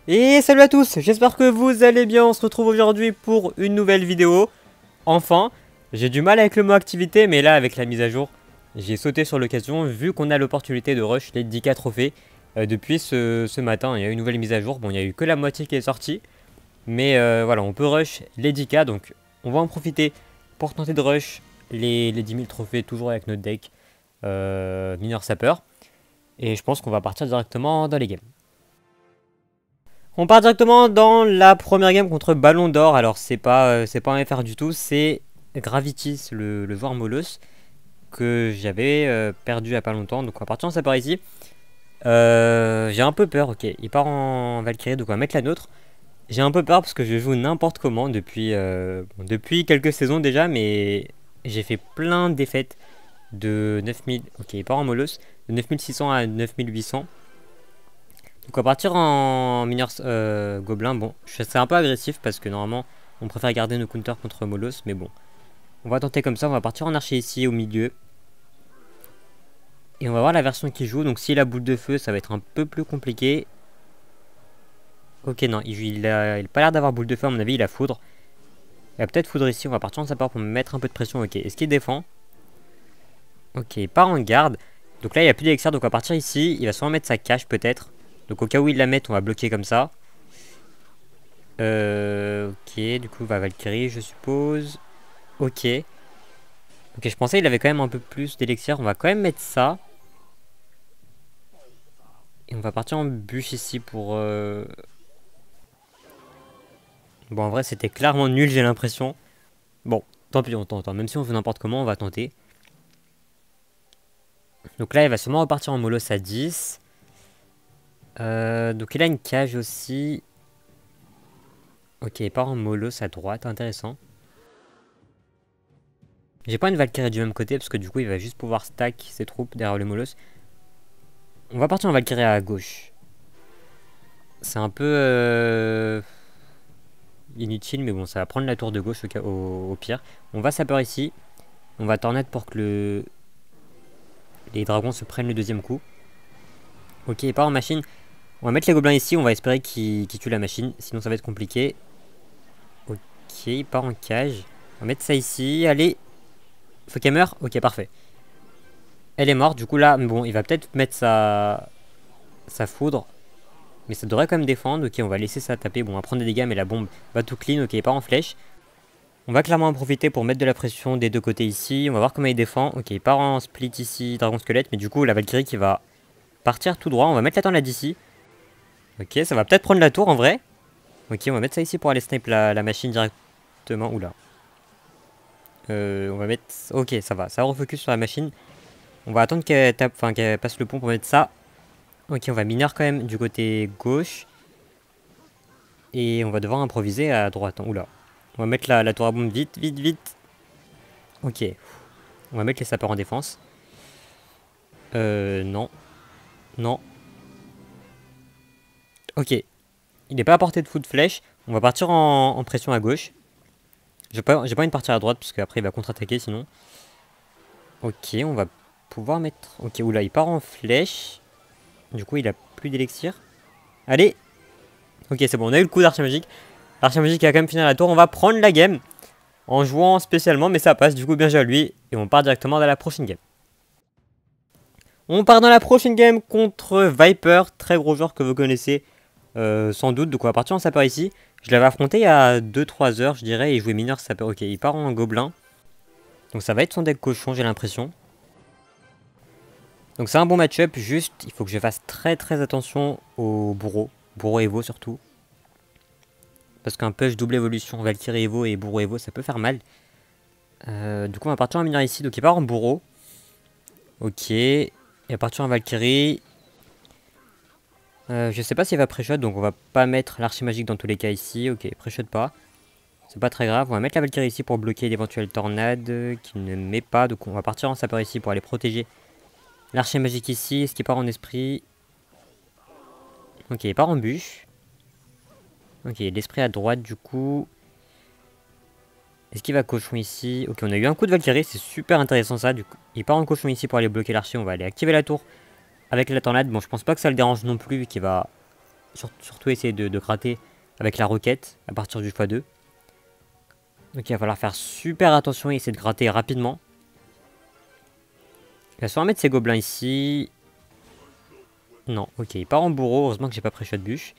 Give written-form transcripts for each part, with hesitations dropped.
Et salut à tous, j'espère que vous allez bien, on se retrouve aujourd'hui pour une nouvelle vidéo. Enfin, j'ai du mal avec le mot activité, mais là avec la mise à jour, j'ai sauté sur l'occasion vu qu'on a l'opportunité de rush les 10K trophées depuis ce matin. Il y a eu une nouvelle mise à jour, bon il n'y a eu que la moitié qui est sortie, mais voilà, on peut rush les 10K, donc on va en profiter pour tenter de rush les 10 000 trophées toujours avec notre deck mineur sapeur. Et je pense qu'on va partir directement dans les games. On part directement dans la première game contre Ballon d'Or. Alors c'est pas un FR du tout, c'est Gravitis, le joueur Molos, que j'avais perdu il y a pas longtemps. Donc on va partir en sapeur ici. J'ai un peu peur, ok, il part en Valkyrie, donc on va mettre la nôtre. J'ai un peu peur parce que je joue n'importe comment depuis quelques saisons déjà, mais j'ai fait plein de défaites de 9000, ok il part en Molos, de 9600 à 9800. Donc on va partir en mineur gobelin. Bon, c'est un peu agressif parce que normalement on préfère garder nos counters contre Molos, mais bon. On va tenter comme ça, on va partir en archer ici au milieu. Et on va voir la version qui joue, donc s'il a boule de feu ça va être un peu plus compliqué. Ok non, il a pas l'air d'avoir boule de feu, à mon avis il a foudre. Il a peut-être foudre ici, on va partir en sapeur pour mettre un peu de pression, ok. Est-ce qu'il défend? Ok, il part en garde. Donc là il n'y a plus d'élixir, donc on va partir ici, il va sûrement mettre sa cache peut-être. Donc au cas où il la mette, on va bloquer comme ça. Ok, du coup, va Valkyrie, je suppose. Ok. Ok, je pensais qu'il avait quand même un peu plus d'élixir. On va quand même mettre ça. Et on va partir en bûche ici pour... Bon, en vrai, c'était clairement nul, j'ai l'impression. Bon, tant pis, on tente. Même si on veut n'importe comment, on va tenter. Donc là, il va sûrement repartir en Molos à 10. Donc il a une cage aussi. Ok, il part en Molos à droite, intéressant. J'ai pas une Valkyrie du même côté parce que du coup il va juste pouvoir stack ses troupes derrière le Molos. On va partir en Valkyrie à gauche. C'est un peu inutile mais bon ça va prendre la tour de gauche au pire. On va sapeur ici. On va tornade pour que les dragons se prennent le deuxième coup. Ok, il part en machine. On va mettre les gobelins ici, on va espérer qu'ils tuent la machine, sinon ça va être compliqué. Ok, il part en cage. On va mettre ça ici, allez. Faut qu'elle meure. Ok, parfait. Elle est morte, du coup là, bon, il va peut-être mettre sa foudre. Mais ça devrait quand même défendre. Ok, on va laisser ça taper. Bon, on va prendre des dégâts, mais la bombe va tout clean. Ok, il part en flèche. On va clairement en profiter pour mettre de la pression des deux côtés ici. On va voir comment il défend. Ok, il part en split ici, dragon squelette. Mais du coup, la Valkyrie qui va partir tout droit. On va mettre la tornade d'ici. Ok, ça va peut-être prendre la tour en vrai. Ok, on va mettre ça ici pour aller snipe la machine directement. Oula. On va mettre... Ok, ça va refocus sur la machine. On va attendre qu'elle tape, enfin qu'elle passe le pont pour mettre ça. Ok, on va mineur quand même du côté gauche. Et on va devoir improviser à droite. Oula. On va mettre la tour à bombe vite, vite, vite. Ok. On va mettre les sapeurs en défense. Non. Non. Ok. Il n'est pas à portée de fou de flèche. On va partir en pression à gauche. J'ai pas envie de partir à droite parce qu'après il va contre-attaquer sinon. Ok, on va pouvoir mettre... Ok, oula, il part en flèche. Du coup, il a plus d'élixir. Allez. Ok, c'est bon, on a eu le coup d'archer magique. L'archer magique a quand même fini la tour. On va prendre la game en jouant spécialement, mais ça passe. Du coup, bien joué à lui. Et on part directement dans la prochaine game. On part dans la prochaine game contre Viper. Très gros joueur que vous connaissez sans doute. Donc on va partir en sapeur ici. Je l'avais affronté il y a 2-3 heures, je dirais. Et il jouait mineur sapeur. Ok, il part en gobelin. Donc ça va être son deck cochon, j'ai l'impression. Donc c'est un bon match-up. Juste, il faut que je fasse très très attention au bourreau. Bourreau Evo surtout. Parce qu'un push double évolution Valkyrie Evo et bourreau Evo ça peut faire mal. Du coup on va partir en mineur ici. Donc il part en bourreau. Ok. Il va partir en Valkyrie. Je sais pas s'il va pré-shot. Donc on va pas mettre l'archer magique dans tous les cas ici. Ok, pré-shot pas. C'est pas très grave. On va mettre la Valkyrie ici pour bloquer d'éventuelles tornades qu'il ne met pas. Donc on va partir en sapeur ici pour aller protéger l'archer magique ici. Est-ce qu'il part en esprit? Ok, il part en bûche. Ok, l'esprit à droite du coup. Est-ce qu'il va cochon ici? Ok, on a eu un coup de Valkyrie, c'est super intéressant ça. Du coup, il part en cochon ici pour aller bloquer l'archer. On va aller activer la tour avec la tornade. Bon, je pense pas que ça le dérange non plus vu qu'il va surtout essayer de gratter avec la roquette à partir du x2. Donc il va falloir faire super attention et essayer de gratter rapidement. Il va sûrement mettre ses gobelins ici. Non, ok, il part en bourreau. Heureusement que j'ai pas pris shot bûche.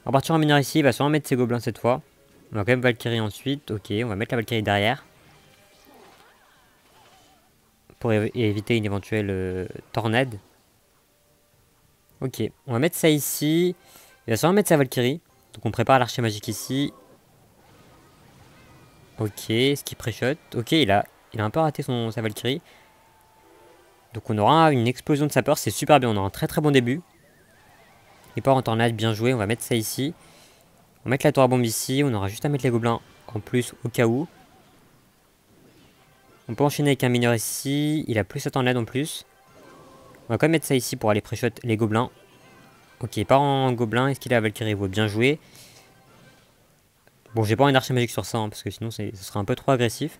On va partir en mineur ici. Il va sûrement mettre ses gobelins cette fois. On va quand même Valkyrie ensuite. Ok, on va mettre la Valkyrie derrière. Pour éviter une éventuelle tornade. Ok, on va mettre ça ici. Il va sûrement mettre sa Valkyrie. Donc on prépare l'archer magique ici. Ok, est-ce qu'il pré-shot? Ok, il a un peu raté sa Valkyrie. Donc on aura une explosion de sapeur, c'est super bien, on aura un très très bon début. Il part en tornade, bien joué, on va mettre ça ici. On va mettre la tour à bombe ici, on aura juste à mettre les gobelins en plus au cas où. On peut enchaîner avec un mineur ici, il a plus sa tornade en plus. On va quand même mettre ça ici pour aller pré-shot les gobelins. Ok, il part en gobelin, est-ce qu'il a la Valkyrie? Bien joué. Bon, j'ai pas un archer magique sur ça, hein, parce que sinon ce serait un peu trop agressif.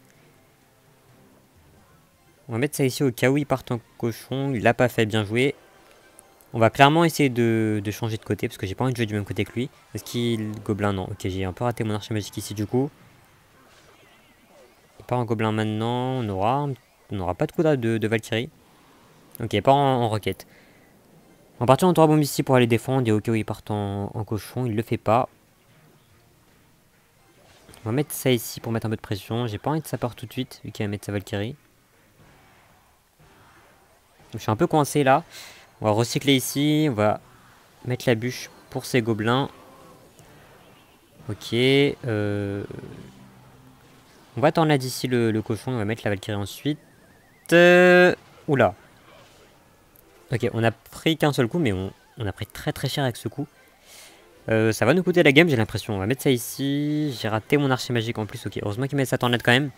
On va mettre ça ici au cas où il part en cochon. Il l'a pas fait, bien joué. On va clairement essayer de changer de côté parce que j'ai pas envie de jouer du même côté que lui. Est-ce qu'il... Gobelin, non. Ok, j'ai un peu raté mon archer magique ici du coup. Il part en gobelin maintenant. On aura pas de coup de Valkyrie. Ok, il part en roquette. On va partir en tour à bombe ici pour aller défendre. Et au cas où il part en cochon, il le fait pas. On va mettre ça ici pour mettre un peu de pression. J'ai pas envie de sa part tout de suite vu qu'il va mettre sa Valkyrie. Je suis un peu coincé là. On va recycler ici. On va mettre la bûche pour ces gobelins. Ok. On va tornade ici le cochon. On va mettre la Valkyrie ensuite. Oula. Ok, on a pris qu'un seul coup, mais on a pris très très cher avec ce coup. Ça va nous coûter la game, j'ai l'impression. On va mettre ça ici. J'ai raté mon archer magique en plus. Ok, heureusement qu'il met sa tornade quand même.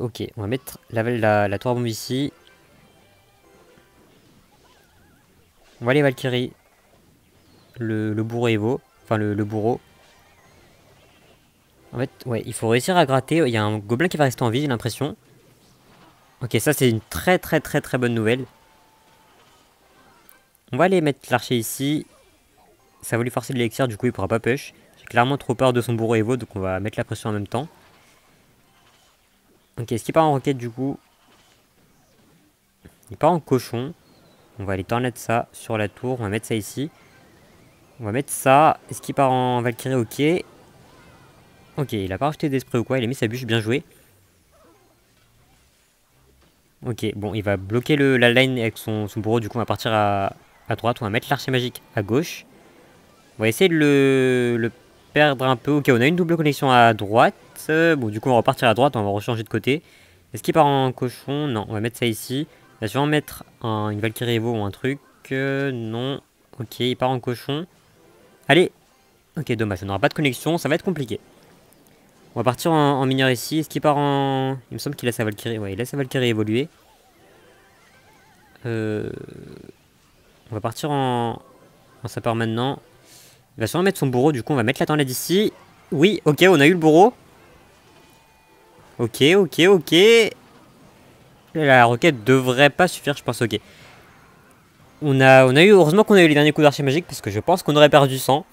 Ok, on va mettre la tour à bombe ici. On va aller Valkyrie. Le bourreau Evo. Enfin, le bourreau. En fait, ouais, il faut réussir à gratter. Il y a un gobelin qui va rester en vie, j'ai l'impression. Ok, ça c'est une très très très très bonne nouvelle. On va aller mettre l'archer ici. Ça va lui forcer de l'élixir, du coup il pourra pas push. J'ai clairement trop peur de son bourreau Evo, donc on va mettre la pression en même temps. Ok, est-ce qu'il part en roquette du coup? Il part en cochon. On va aller tornade ça sur la tour. On va mettre ça ici. On va mettre ça. Est-ce qu'il part en Valkyrie? Ok. Ok, il a pas rajouté d'esprit ou quoi. Il a mis sa bûche, bien joué. Ok, bon, il va bloquer la line avec son bourreau. Du coup, on va partir à droite. On va mettre l'archer magique à gauche. On va essayer de le perdre un peu. Ok, on a une double connexion à droite. Bon, du coup, on va repartir à droite. On va rechanger de côté. Est-ce qu'il part en cochon? Non, on va mettre ça ici. Il va sûrement mettre une Valkyrie Evo ou un truc. Non. Ok, il part en cochon. Allez. Ok, dommage, on n'aura pas de connexion. Ça va être compliqué. On va partir en mineur ici. Est-ce qu'il part en... Il me semble qu'il a sa Valkyrie. Ouais, il a sa Valkyrie évoluer. On va partir en sapeur maintenant. Il va sûrement mettre son bourreau. Du coup, on va mettre la tornade ici. Oui, ok, on a eu le bourreau. Ok, ok, ok. La roquette devrait pas suffire, je pense. Ok. On a eu... Heureusement qu'on a eu les derniers coups d'archer magique parce que je pense qu'on aurait perdu 100.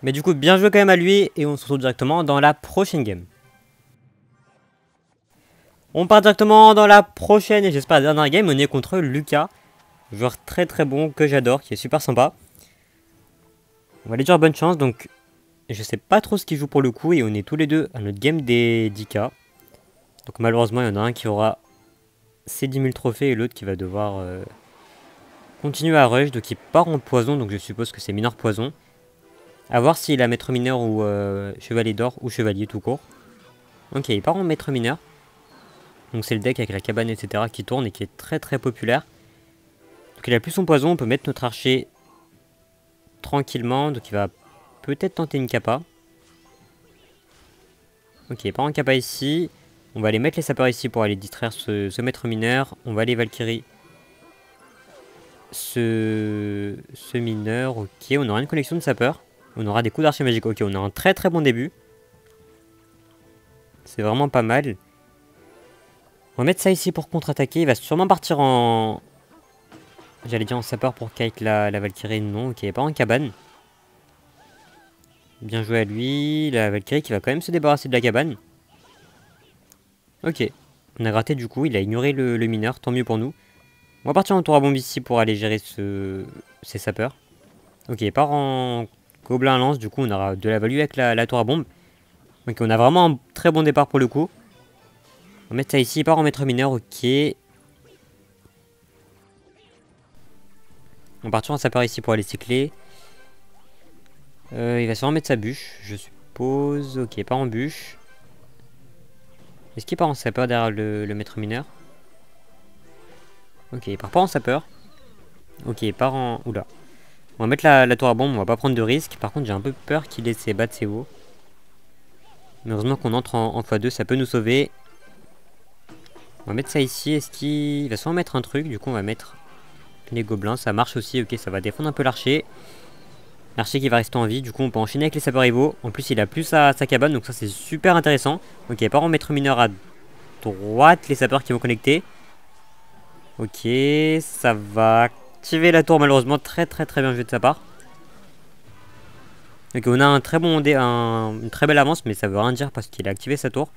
Mais du coup, bien joué quand même à lui. Et on se retrouve directement dans la prochaine game. On part directement dans la prochaine et j'espère la dernière game. On est contre Lucas. Joueur très très bon que j'adore, qui est super sympa. On va lui dire bonne chance. Donc je sais pas trop ce qu'il joue pour le coup. Et on est tous les deux à notre game des 10k. Donc malheureusement il y en a un qui aura ses 10 000 trophées et l'autre qui va devoir continuer à rush. Donc il part en poison. Donc je suppose que c'est mineur poison. A voir s'il a maître mineur ou chevalier d'or ou chevalier tout court. Ok, il part en maître mineur. Donc c'est le deck avec la cabane etc. qui tourne et qui est très très populaire. Donc il a plus son poison, on peut mettre notre archer tranquillement. Donc il va peut-être tenter une capa. Ok, il part en capa ici. On va aller mettre les sapeurs ici pour aller distraire ce maître mineur. On va aller Valkyrie ce mineur. Ok, on aura une collection de sapeurs. On aura des coups d'archer magique. Ok, on a un très très bon début. C'est vraiment pas mal. On va mettre ça ici pour contre-attaquer. Il va sûrement partir en J'allais dire en sapeur pour kite la Valkyrie, non, ok, pas en cabane. Bien joué à lui, la Valkyrie qui va quand même se débarrasser de la cabane. Ok, on a gratté du coup, il a ignoré le mineur, tant mieux pour nous. On va partir en tour à bombe ici pour aller gérer ces sapeurs. Ok, il part en gobelin à lance, du coup on aura de la value avec la tour à bombe. Ok, on a vraiment un très bon départ pour le coup. On va mettre ça ici, il part en maître mineur, ok. On partira en sapeur ici pour aller cycler. Il va sûrement mettre sa bûche, je suppose. Ok, il part en bûche. Est-ce qu'il part en sapeur derrière le maître mineur? Ok, il part pas en sapeur. Ok, il part en... Oula. On va mettre la tour à bombe, on va pas prendre de risque. Par contre, j'ai un peu peur qu'il ait ses battre ses hauts. Mais heureusement qu'on entre en x2, ça peut nous sauver. On va mettre ça ici. Est-ce qu'il va sûrement mettre un truc? Du coup, on va mettre les gobelins. Ça marche aussi. Ok, ça va défendre un peu l'archer. L'archer qui va rester en vie. Du coup, on peut enchaîner avec les sapeurs rivaux. En plus, il a plus sa cabane. Donc ça, c'est super intéressant. Ok, part en maître mineur à droite. Les sapeurs qui vont connecter. Ok, ça va activer la tour malheureusement. Très bien joué de sa part. Ok, on a un très bon une très belle avance, mais ça veut rien dire parce qu'il a activé sa tour.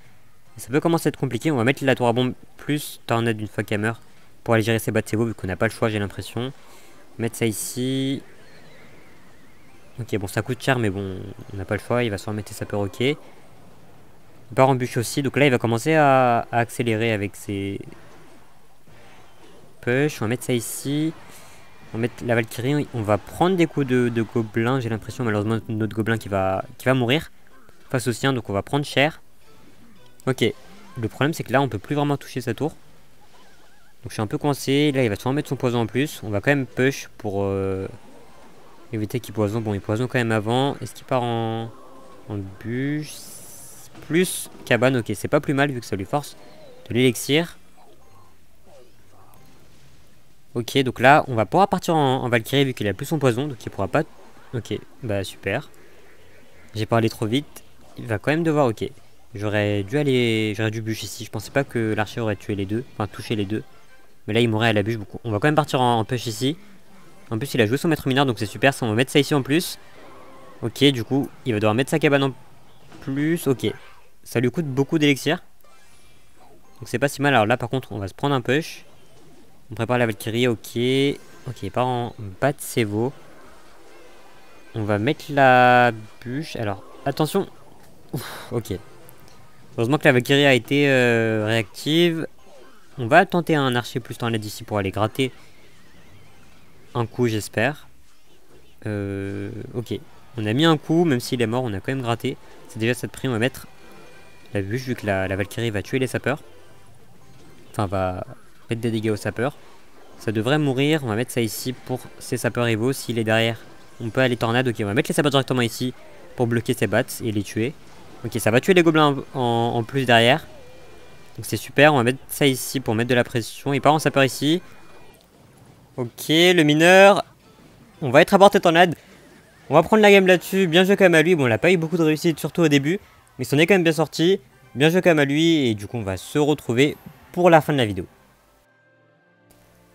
Et ça peut commencer à être compliqué. On va mettre la tour à bombe plus tornade une fois qu'elle meurt pour aller gérer ses Batsebo vu qu'on n'a pas le choix, j'ai l'impression. Mettre ça ici. Ok, bon, ça coûte cher, mais bon, on n'a pas le choix. Il va sûrement mettre sa peur, ok. Il part en bûche aussi, donc là il va commencer à accélérer avec ses push. On va mettre ça ici. On va mettre la Valkyrie. On va prendre des coups de gobelin. J'ai l'impression, malheureusement, notre gobelin qui va mourir face au sien, donc on va prendre cher. Ok, le problème c'est que là on peut plus vraiment toucher sa tour. Donc je suis un peu coincé. Là il va sûrement mettre son poison en plus. On va quand même push pour éviter qu'il poison. Bon, il poison quand même avant. Est-ce qu'il part en bûche? Plus cabane, ok, c'est pas plus mal vu que ça lui force de l'élixir. Ok, donc là on va pouvoir partir en Valkyrie vu qu'il a plus son poison. Donc il pourra pas... Ok, bah super. J'ai parlé trop vite. Il va quand même devoir... Ok, j'aurais dû bûche ici. Je pensais pas que l'archer aurait tué les deux. Enfin touché les deux. Mais là il mourrait à la bûche beaucoup. On va quand même partir en push ici. En plus il a joué son maître mineur donc c'est super. Ça, on va mettre ça ici en plus. Ok, du coup il va devoir mettre sa cabane en plus. Ok, ça lui coûte beaucoup d'élixir. Donc c'est pas si mal. Alors là par contre on va se prendre un push. On prépare la Valkyrie, ok. Ok, il part en Batsebo. On va mettre la bûche. Alors, attention. Ouf, ok. Heureusement que la Valkyrie a été réactive. On va tenter un archer plus en l'aide ici pour aller gratter un coup, j'espère. Ok. On a mis un coup, même s'il est mort, on a quand même gratté. C'est déjà cette prime. On va mettre la bûche vu que la Valkyrie va tuer les sapeurs. Enfin, va mettre des dégâts aux sapeurs. Ça devrait mourir. On va mettre ça ici pour ses sapeurs rivaux. S'il est derrière, on peut aller tornade. Ok, on va mettre les sapeurs directement ici pour bloquer ses bats et les tuer. Ok, ça va tuer les gobelins en plus derrière. Donc c'est super. On va mettre ça ici pour mettre de la pression. Il part en sapeur ici. Ok, le mineur. On va être à portée tornade. On va prendre la game là-dessus. Bien joué quand même à lui. Bon, il n'a pas eu beaucoup de réussite, surtout au début. Mais il s'en est quand même bien sorti. Bien joué quand même à lui. Et du coup, on va se retrouver pour la fin de la vidéo.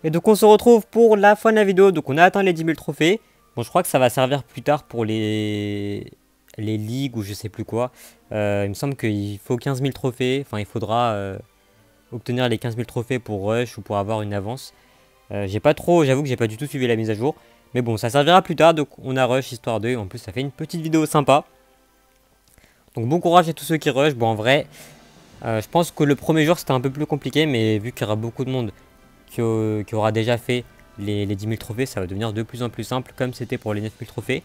Et donc on se retrouve pour la fin de la vidéo. Donc on a atteint les 10 000 trophées. Bon, je crois que ça va servir plus tard pour les ligues ou je sais plus quoi. Il me semble qu'il faut 15 000 trophées. Enfin, il faudra obtenir les 15 000 trophées pour rush ou pour avoir une avance. J'avoue que j'ai pas du tout suivi la mise à jour. Mais bon, ça servira plus tard. Donc on a rush histoire 2. En plus, ça fait une petite vidéo sympa. Donc bon courage à tous ceux qui rush. Bon, en vrai, je pense que le premier jour c'était un peu plus compliqué. Mais vu qu'il y aura beaucoup de monde qui aura déjà fait les 10 000 trophées, ça va devenir de plus en plus simple comme c'était pour les 9 000 trophées.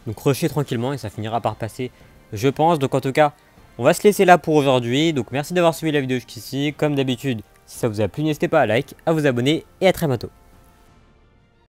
Donc rusher tranquillement et ça finira par passer, je pense. Donc en tout cas, on va se laisser là pour aujourd'hui. Donc merci d'avoir suivi la vidéo jusqu'ici. Comme d'habitude, si ça vous a plu, n'hésitez pas à like, à vous abonner et à très bientôt.